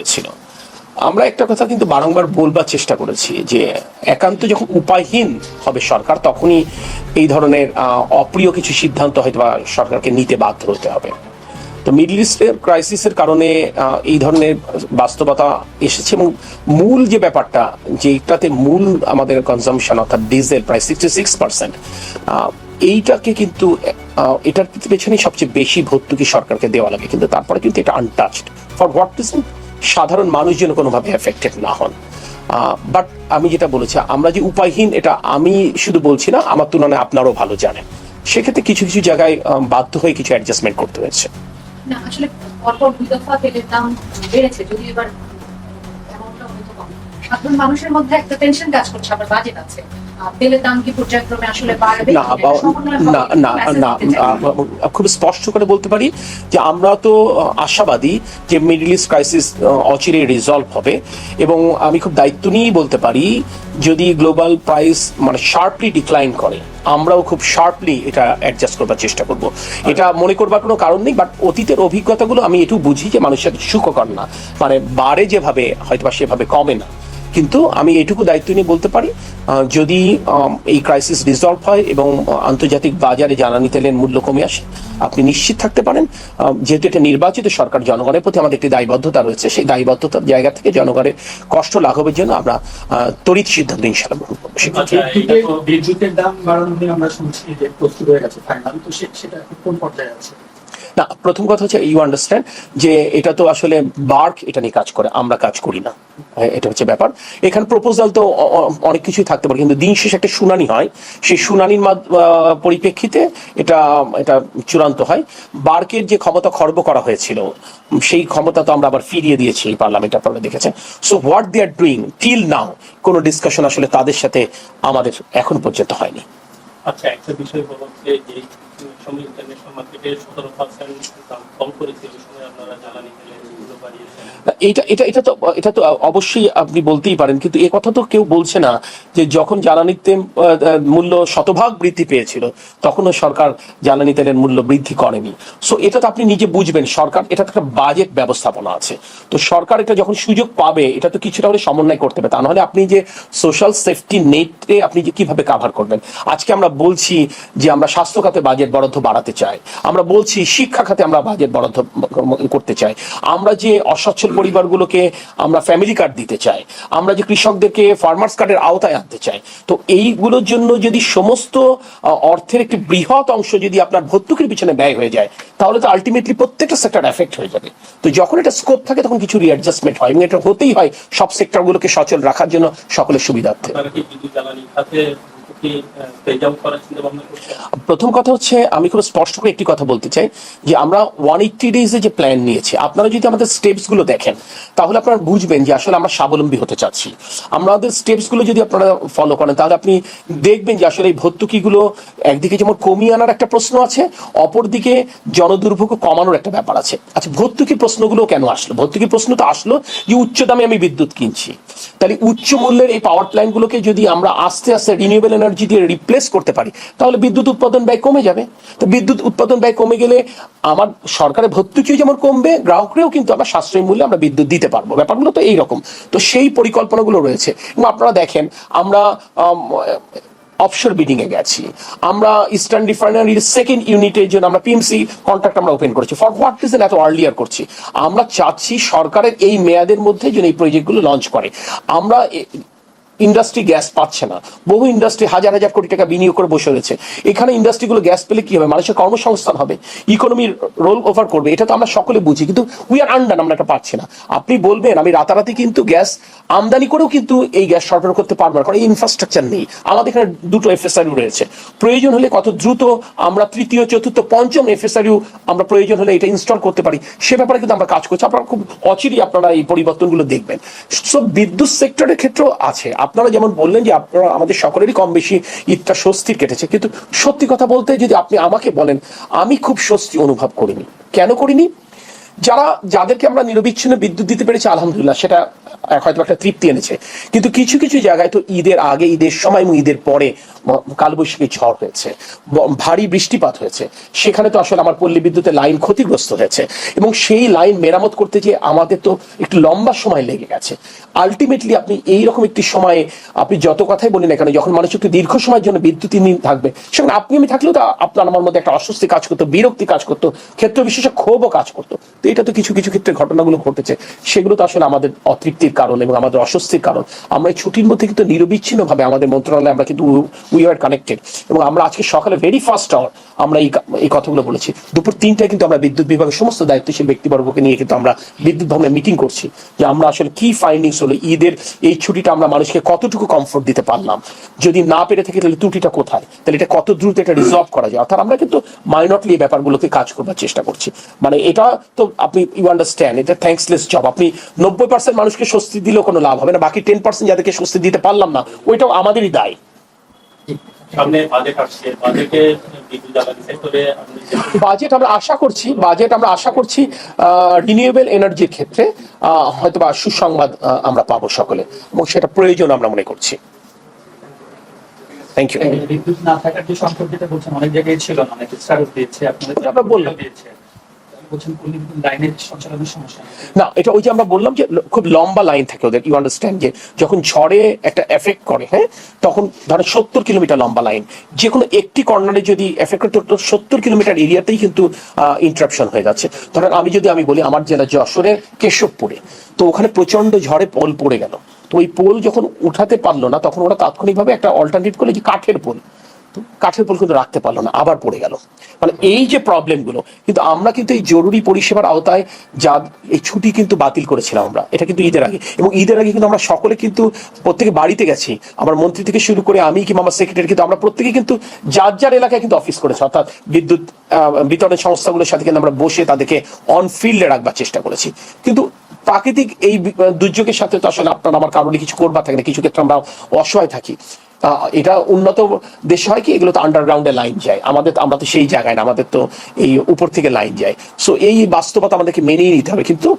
হয়েছিল। আমরা একটা কথা কিন্তু বারংবার বলবার চেষ্টা করেছি যে একান্ত যখন উপায়হীন হবে সরকার, তখনই এই ধরনের অপ্রিয় কিছু সিদ্ধান্ত হয়তো বা সরকারকে নিতে বাধ্য হতে হবে। তো মিডল ইস্টের ক্রাইসিসের কারণে এই ধরনের বাস্তবতা এসেছে, এবং মূল যে ব্যাপারটা, যেটাতে মূল আমাদের কনজাম্পশন অর্থাৎ ডিজেল প্রায় 66%, এইটাকে কিন্তু এটার পেছনে সবচেয়ে বেশি ভর্তুকি সরকারকে দেওয়া লাগে, কিন্তু তারপরে কিন্তু এটা আনটাচড। For what reason? সাধারণ মানুষ যেন কোনোভাবে এফেক্টেড না হন। বাট আমি যেটা বলেছি, আমরা যে উপায়হীন, এটা আমি শুধু বলছি না, আমার তুলনায় আপনারাও ভালো জানেন। সেক্ষেত্রে কিছু কিছু জায়গায় বাধ্য হয়ে কিছু অ্যাডজাস্টমেন্ট করতে হয়েছে। না, আসলে পরপর 2 দফা তেলের দাম বেড়েছে, যদি এবার অ্যামাউন্টটা হয়তো কম। সাধারণ মানুষের মধ্যে একটা টেনশন কাজ করছে, আবার বাজেট আছে, তেলের দাম কি পর্যায়ক্রমে আসলে বাড়বে? খুব স্পষ্ট করে বলতে পারি যে আমরা তো আশাবাদী যে মিডল ইস্ট ক্রাইসিস অচিরে রিজলভ হবে, এবং আমি খুব দায়িত্ব নিয়েই বলতে পারি যদি গ্লোবাল প্রাইস মানে শার্পলি ডিক্লাইন করে, আমরাও খুব শার্পলি এটা অ্যাডজাস্ট করবার চেষ্টা করব। এটা মনে করবার কোনো কারণ নেই, বাট অতীতের অভিজ্ঞতাগুলো আমি একটু বুঝি যে মানুষের সুখকর না, মানে বাড়ে যেভাবে হয়তো বা সেভাবে কমে না। কিন্তু আমি এটুকু দায়িত্ব নিয়ে বলতে পারি যদি এই ক্রাইসিস রিজলভ হয় এবং আন্তর্জাতিক বাজারে জ্বালানি তেলের মূল্য কমে আসে, আপনি নিশ্চিত থাকতে পারেন, যেহেতু এটা নির্বাচিত সরকার, জনগণের প্রতি আমাদের একটি দায়বদ্ধতা রয়েছে, সেই দায়বদ্ধতার জায়গা থেকে জনগণের কষ্ট লাঘবের জন্য আমরা তড়িৎ সিদ্ধান্ত ইনশাআল্লাহ গ্রহণ করব। বিদ্যুতের দাম বাড়ানো নিয়ে আমরা শুনছি যে প্রস্তুত হয়ে গেছে ফাইনাল, তো সেটা কোন পর্যায়ে আছে? না, প্রথম কথা হচ্ছে ইউ আন্ডারস্ট্যান্ড যে এটা তো আসলে বার্ক এটা নিয়ে কাজ করে, আমরা কাজ করি না, এটা হচ্ছে ব্যাপার। এখানে প্রপোজাল তো অনেক কিছুই থাকতে পারে, কিন্তু দিন শেষে একটা শুনানি হয়, সেই শুনানির পরিপ্রেক্ষিতে এটা এটা চূড়ান্ত হয়। বার্কের যে ক্ষমতা খর্ব করা হয়েছিল, সেই ক্ষমতা তো আমরা আবার ফিরিয়ে দিয়েছি এই পার্লামেন্ট, আপনারা দেখেছেন। So what they are doing till now, কোনো ডিসকাশন আসলে তাদের সাথে আমাদের এখন পর্যন্ত হয়নি। আচ্ছা, একটা বিষয় বলুন যে সময় ইন্টারন্যাশনাল মার্কেটে 17% দাম কম করেছে, ওই সময় আপনারা জ্বালানি তেলের মূল্য বাড়িয়েছেন। এটা তো অবশ্যই আপনি বলতেই পারেন, কিন্তু এ কথা তো কেউ বলছে না যে যখন জ্বালানি তেল মূল্য শতভাগ বৃদ্ধি পেয়েছিল, তখনও সরকার জ্বালানি তেলের মূল্য বৃদ্ধি করেনি। সো এটা তো আপনি নিজে বুঝবেন, সরকার এটা একটা বাজেট ব্যবস্থাপনা আছে, তো সরকার এটা যখন সুযোগ পাবে, এটা তো কিছুটা হলে সমন্বয় করতে হবে, তা নাহলে আপনি যে সোশ্যাল সেফটি নেটে আপনি যে কিভাবে কাভার করবেন। আজকে আমরা বলছি যে আমরা স্বাস্থ্য খাতে বাজেট বরাদ্দ বাড়াতে চাই, আমরা বলছি শিক্ষা খাতে আমরা বাজেট বরাদ্দ করতে চাই, আমরা যে অসচ্ছল পরিবারগুলোকে আমরা ফ্যামিলি কার্ড দিতে চাই, আমরা যে কৃষকদেরকে ফার্মার্স কার্ডের আওতায় আনতে চাই। তো এইগুলোর জন্য যদি সমস্ত অর্থের একটি বৃহৎ অংশ যদি আপনার ভর্তুকির পিছনে ব্যয় হয়ে যায়, তাহলে তো আলটিমেটলি প্রত্যেকটা সেক্টর এফেক্ট হয়ে যাবে। তো যখন এটা স্কোপ থাকে, তখন কিছু রিঅ্যাডজাস্টমেন্ট হয়, এবং এটা হতেই হয় সব সেক্টরগুলোকে সচল রাখার জন্য, সকলের সুবিধার্থে। প্রথম কথা হচ্ছে, আমি খুব স্পষ্ট করে একটি কথা বলতে চাই যে আমরা 180 ডেজে যে প্ল্যান নিয়েছি, আপনারা যদি আমাদের স্টেপস গুলো দেখেন, তাহলে আপনারা বুঝবেন যে আসলে আমরা স্বাবলম্বী হতে চাচ্ছি। আমাদের স্টেপস গুলো যদি আপনারা ফলো করেন, তাহলে আপনি দেখবেন যে আসলে এই ভর্তুকিগুলো একদিকে যেমন কমিয়ে আনার একটা প্রশ্ন আছে, অপরদিকে জনদুর্ভোগ কমানোর একটা ব্যাপার আছে। আচ্ছা, ভর্তুকি প্রশ্নগুলো কেন আসলো? ভর্তুকি প্রশ্ন তো আসলো যে উচ্চ দামে আমি বিদ্যুৎ কিনছি, তাহলে উচ্চ মূল্যের এই পাওয়ার প্ল্যান্টগুলোকে যদি আমরা আস্তে আস্তে রিনিউয়েবল এনার্জি দিয়ে রিপ্লেস করতে পারি, তাহলে বিদ্যুৎ উৎপাদন ব্যয় কমে যাবে। তো বিদ্যুৎ উৎপাদন ব্যয় কমে গেলে আমার সরকারের ভর্তুকিও যেমন কমবে, গ্রাহকরাও কিন্তু আমরা সাশ্রয়ী মূল্যে আমরা বিদ্যুৎ দিতে পারবো। ব্যাপারগুলো তো এইরকম, তো সেই পরিকল্পনাগুলো রয়েছে। এবং আপনারা দেখেন, আমরা অফশোর বিডিং এ গেছি, আমরা ইস্টার্ন রিফাইনারির সেকেন্ড ইউনিটের জন্য আমরা পিএমসি কন্ট্রাক্ট আমরা ওপেন করেছি। ফর হোয়াট রিজন এত আর্লিয়ার করছি? আমরা চাচ্ছি সরকারের এই মেয়াদের মধ্যে যেন এই প্রজেক্টগুলো লঞ্চ করে। আমরা ইন্ডাস্ট্রি গ্যাস পাচ্ছে না, বহু ইন্ডাস্ট্রি হাজার হাজার কোটি টাকা বিনিয়োগ করে বসে রয়েছে। এখানে ইন্ডাস্ট্রিগুলো গ্যাস পেলে কি হবে? মানুষের কর্মসংস্থান হবে, ইকোনমির রোল ওভার করবে, এটা তো আমরা সকলে বুঝি, কিন্তু উই আর আন্ডান, আমরা এটা পাচ্ছি না। আপনি বলবেন আমি রাতারাতি কিন্তু গ্যাস আমদানি করেও কিন্তু এই গ্যাস সরবরাহ করতে পারবো না, কারণ এই ইনফ্রাস্ট্রাকচার নেই। আমাদের এখানে দুটো এফএসআরইউ রয়েছে, প্রয়োজন হলে কত দ্রুত আমরা তৃতীয় চতুর্থ পঞ্চম এফএসআরইউ আমরা প্রয়োজন হলে এটা ইনস্টল করতে পারি, সে ব্যাপারে কিন্তু আমরা কাজ করছি। আপনারা খুব অচিরেই আপনারা এই পরিবর্তনগুলো দেখবেন। সব বিদ্যুৎ সেক্টরের ক্ষেত্রেও আছে। আপনারা যেমন বললেন যে আপনারা আমাদের সকলেরই কম বেশি ঈদটা স্বস্তির কেটেছে, কিন্তু সত্যি কথা বলতে যদি আপনি আমাকে বলেন, আমি খুব স্বস্তি অনুভব করিনি। কেন করিনি? যাদেরকে আমরা নিরবিচ্ছিন্ন বিদ্যুৎ দিতে পেরেছি আলহামদুলিল্লাহ, সেটা হয়তো একটা তৃপ্তি এনেছে। কিন্তু কিছু কিছু জায়গায় তো ঈদের আগে, ঈদের সময় এবং ঈদের পরে কালবৈশাখী ঝড় হয়েছে, ভারী বৃষ্টিপাত হয়েছে, সেখানে তো আসলে আমার পল্লী বিদ্যুতের লাইন ক্ষতিগ্রস্ত হয়েছে এবং সেই লাইন মেরামত করতে গিয়ে আমাদের তো একটু লম্বা সময় লেগে গেছে। আলটিমেটলি আপনি এইরকম একটি সময়ে আপনি যত কথাই বলি না কেন, যখন মানুষ একটু দীর্ঘ সময়ের জন্য বিদ্যুৎহীন থাকবে, সেখানে আপনি আমি থাকলেও তো আপনার আমার মধ্যে একটা অস্বস্তি কাজ করতো, বিরক্তি কাজ করতো, ক্ষেত্র বিশেষে ক্ষোভও কাজ করতো। তো এটা তো কিছু কিছু ক্ষেত্রে ঘটনাগুলো ঘটেছে, সেগুলো তো আসলে আমাদের অতৃপ্তির কারণ এবং আমাদের অস্বস্তির কারণ। আমরা এই ছুটির মধ্যে কিন্তু নিরবিচ্ছিন্নভাবে আমাদের মন্ত্রণালয়ে আমরা কিন্তু উই আর কানেক্টেড, এবং আমরা আজকে সকালে ভেরি ফার্স্ট আওয়ার আমরা এই কথাগুলো বলেছি। দুপুর 3টায় কিন্তু আমরা বিদ্যুৎ বিভাগের সমস্ত দায়িত্বশীল ব্যক্তিবর্গকে নিয়ে কিন্তু আমরা বিদ্যুৎ ভবনে মিটিং করছি, যে আমরা আসলে কি ফাইন্ডিংস হলো, ঈদের এই ছুটিটা আমরা মানুষকে কতটুকু কমফোর্ট দিতে পারলাম, যদি না পেরে থাকি তাহলে ত্রুটিটা কোথায়, তাহলে এটা কত দ্রুত এটা রিজলভ করা যায়। অর্থাৎ আমরা কিন্তু মাইনরলি এই ব্যাপারগুলোকে কাজ করবার চেষ্টা করছি। মানে এটা তো আপনি ইউ আন্ডারস্ট্যান্ড, এটা থ্যাঙ্কসলেস জব। আপনি 90% মানুষকে স্বস্তি দিলেও কোনো লাভ হবে না, বাকি 10% যাদেরকে স্বস্তি দিতে পারলাম না, ওইটাও আমাদেরই দায়। সামনে বাজেট আসছে, বাজেটে বিদ্যুৎ জ্বালানি সেক্টরে আপনি বাজেট আমরা আশা করছি রিনিউয়েবল এনার্জির ক্ষেত্রে হয়তোবা সুসংবাদ আমরা পাবো সকলে, এবং সেটা প্রয়োজন আমরা মনে করছি। Thank you. বিদ্যুৎ না থাকার যে সংকট যেটা বলছেন, অনেক জায়গায় ছিল না, অনেক স্টারও দিয়েছে, আপনাদের আমরা বললাম দিয়েছে, বলছেন পল্লী বিদ্যুৎ লাইনের সঞ্চালনের সমস্যা। না, এটা ওই যে আমরা বললাম যে খুব লম্বা লাইন থাকে ওদের, ইউ আন্ডারস্ট্যান্ড, যে যখন ঝড়ে একটা এফেক্ট করে, হ্যাঁ, তখন ধরেন 70 কিলোমিটার লম্বা লাইন, যে কোনো একটি কর্নারে যদি এফেক্ট করে তো 70 কিলোমিটার এরিয়াতেই কিন্তু ইন্টারাপশন হয়ে যাচ্ছে। ধরেন আমি বলি আমার জেলা যশোরের কেশবপুরে, তো ওখানে প্রচন্ড ঝড়ে পোল পড়ে গেল। তো ওই পোল যখন উঠাতে পারলো না, তখন ওরা তাৎক্ষণিকভাবে একটা অল্টারনেটিভ করলো যে কাঠের পোল কিন্তু রাখতে পারলো না, আবার পড়ে গেল। মানে এই যে প্রবলেমগুলো, কিন্তু আমরা কিন্তু এই জরুরি পরিষেবার আওতায় এই ছুটি কিন্তু বাতিল করেছিলাম আমরা, এটা কিন্তু ঈদের আগে, এবং ঈদের আগে কিন্তু আমরা সকলে কিন্তু প্রত্যেকে বাড়িতে গেছি, আমার মন্ত্রী থেকে শুরু করে আমি কিংবা আমার সেক্রেটারি, কিন্তু আমরা প্রত্যেকে কিন্তু যার এলাকায় কিন্তু অফিস করেছি, অর্থাৎ বিদ্যুৎ বিতরণ সংস্থাগুলোর সাথে কিন্তু আমরা বসে তাদেরকে অন ফিল্ডে রাখবার চেষ্টা করেছি। কিন্তু প্রাকৃতিক এই দুর্যোগের সাথে তো আসলে আপনার আমার কারণে কিছু করবার থাকে না, কিছু ক্ষেত্রে আমরা অসহায় থাকি। এটা উন্নত দেশে হয় কি, এগুলো তো আন্ডারগ্রাউন্ডে লাইন যায়, আমরা তো সেই জায়গায় না, আমাদের তো এই উপর থেকে লাইন যায়। সো এই বাস্তবতা আমাদেরকে মেনেই নিতে হবে। কিন্তু